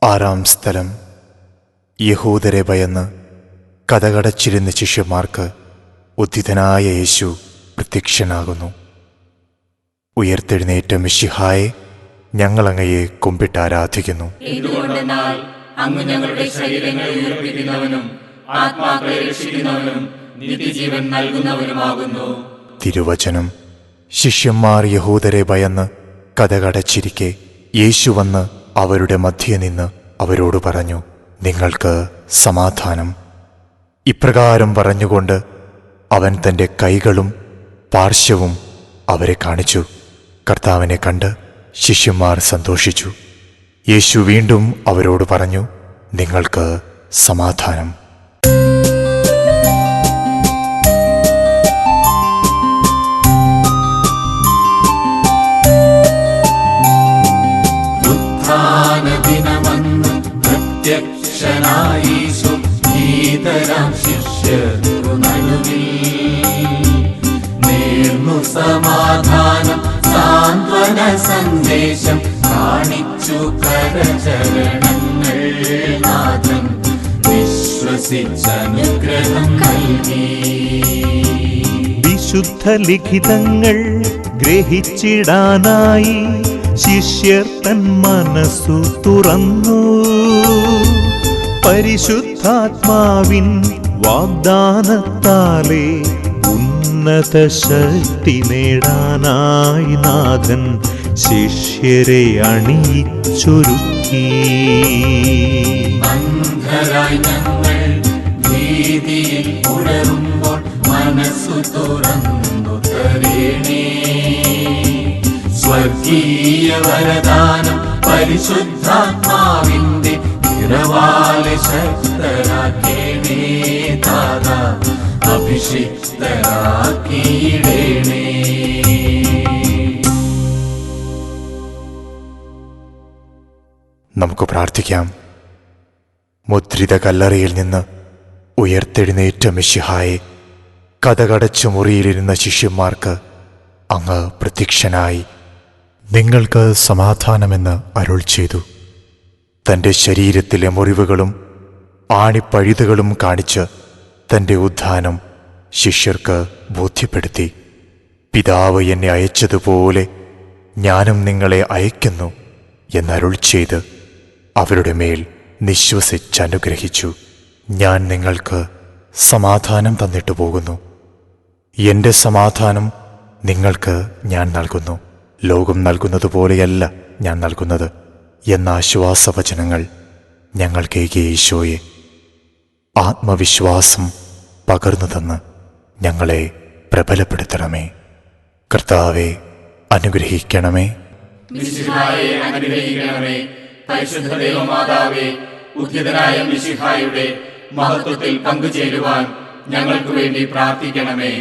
ആറാം സ്ഥലം. യഹൂദരെ ഭയന്ന് കതകടച്ചിരുന്ന ശിഷ്യന്മാർക്ക് ഉദ്ധിതനായ യേശു പ്രത്യക്ഷനാകുന്നു. ഉയർത്തെഴുന്നേറ്റ മിശിഹായെ, ഞങ്ങളങ്ങയെ കുമ്പിട്ടാരാധിക്കുന്നു. എന്തുകൊണ്ടെന്നാൽ അങ്ങ് ഞങ്ങളുടെ ശരീരങ്ങളെ ഉയർപ്പിക്കുന്നവനും ആത്മാക്കളെ രക്ഷിക്കുന്നവനും നിത്യജീവൻ നൽകുന്നവനുമാകുന്നു. തിരുവചനം. ശിഷ്യന്മാർ യഹൂദരെ ഭയന്ന് കതകടച്ചിരിക്കെ യേശു വന്ന് അവരുടെ മധ്യേ നിന്ന് അവരോട് പറഞ്ഞു, നിങ്ങൾക്ക് സമാധാനം. ഇപ്രകാരം പറഞ്ഞുകൊണ്ട് അവൻ തൻ്റെ കൈകളും പാർശ്വവും അവരെ കാണിച്ചു. കർത്താവിനെ കണ്ട് ശിഷ്യന്മാർ സന്തോഷിച്ചു. യേശു വീണ്ടും അവരോട് പറഞ്ഞു, നിങ്ങൾക്ക് സമാധാനം. ദിനമന്ന് പ്രത്യക്ഷനായീശു ഭീതരാം ശിഷ്യർക്കു നടുവിൽ നേർന്നു സമാധാനം സാന്ത്വന സന്ദേശം കാണിച്ചു കരചരണങ്ങൾ നാഥൻ വിശ്വസിച്ചനുഗ്രഹം നൽകി. വിശുദ്ധ ലിഖിതങ്ങൾ ഗ്രഹിച്ചിടാനായി ശിഷ്യർ തൻ മനസ്സു തുറന്നു. പരിശുദ്ധാത്മാവിൻ വാഗ്ദാനത്താലെ ഉന്നത ശക്തി നേടാനായി നാഥൻ ശിഷ്യരെ അണിയിച്ചൊരുക്കി. അന്ധരായി ഞങ്ങൾ ഭീതിയിൽ ഉണരുമ്പോൾ മനസ്സു തുറന്നു തരേണേ. സ്വർഗീയ വരദാനം പരിശുദ്ധാത്മാവിന്റെ നിറവാലെ ശക്തരാക്കേണേ. ദാദാ അഭിഷിക്തരാക്കിയിടേണേ. നമുക്ക് പ്രാർത്ഥിക്കാം. മുദ്രിത കല്ലറയിൽ നിന്ന് ഉയർത്തെഴുന്നേറ്റ മിശിഹായെ, കതകടച്ച മുറിയിലിരുന്ന ശിഷ്യന്മാർക്ക് അങ്ങ് പ്രത്യക്ഷനായി നിങ്ങൾക്ക് സമാധാനമെന്ന് അരുൾ ചെയ്തു. തൻ്റെ ശരീരത്തിലെ മുറിവുകളും ആണിപ്പഴുതുകളും കാണിച്ച് തൻ്റെ ഉദ്ധാനം ശിഷ്യർക്ക് ബോധ്യപ്പെടുത്തി. പിതാവ് എന്നെ അയച്ചതുപോലെ ഞാനും നിങ്ങളെ അയക്കുന്നു എന്നരുൾ ചെയ്ത് അവരുടെ മേൽ നിശ്വസിച്ചനുഗ്രഹിച്ചു. ഞാൻ നിങ്ങൾക്ക് സമാധാനം തന്നിട്ടു പോകുന്നു. എൻ്റെ സമാധാനം നിങ്ങൾക്ക് ഞാൻ നൽകുന്നു. ലോകം നൽകുന്നതുപോലെയല്ല ഞാൻ നൽകുന്നത് എന്ന ആശ്വാസവചനങ്ങൾ ഞങ്ങൾക്കേകിയ ഈശോയെ, ആത്മവിശ്വാസം പകർന്നു തന്ന് ഞങ്ങളെ പ്രബലപ്പെടുത്തണമേ. കർത്താവെ, അനുഗ്രഹിക്കണമേ. മിശിഹായെ അനുഗ്രഹിക്കണമേ. പരിശുദ്ധ ദൈവമാതാവേ, ഉദ്ധിതനായ മിശിഹായുടെ മഹത്വത്തിൽ പങ്കുചേരുവാൻ ഞങ്ങൾക്ക് വേണ്ടി പ്രാർത്ഥിക്കണമേ.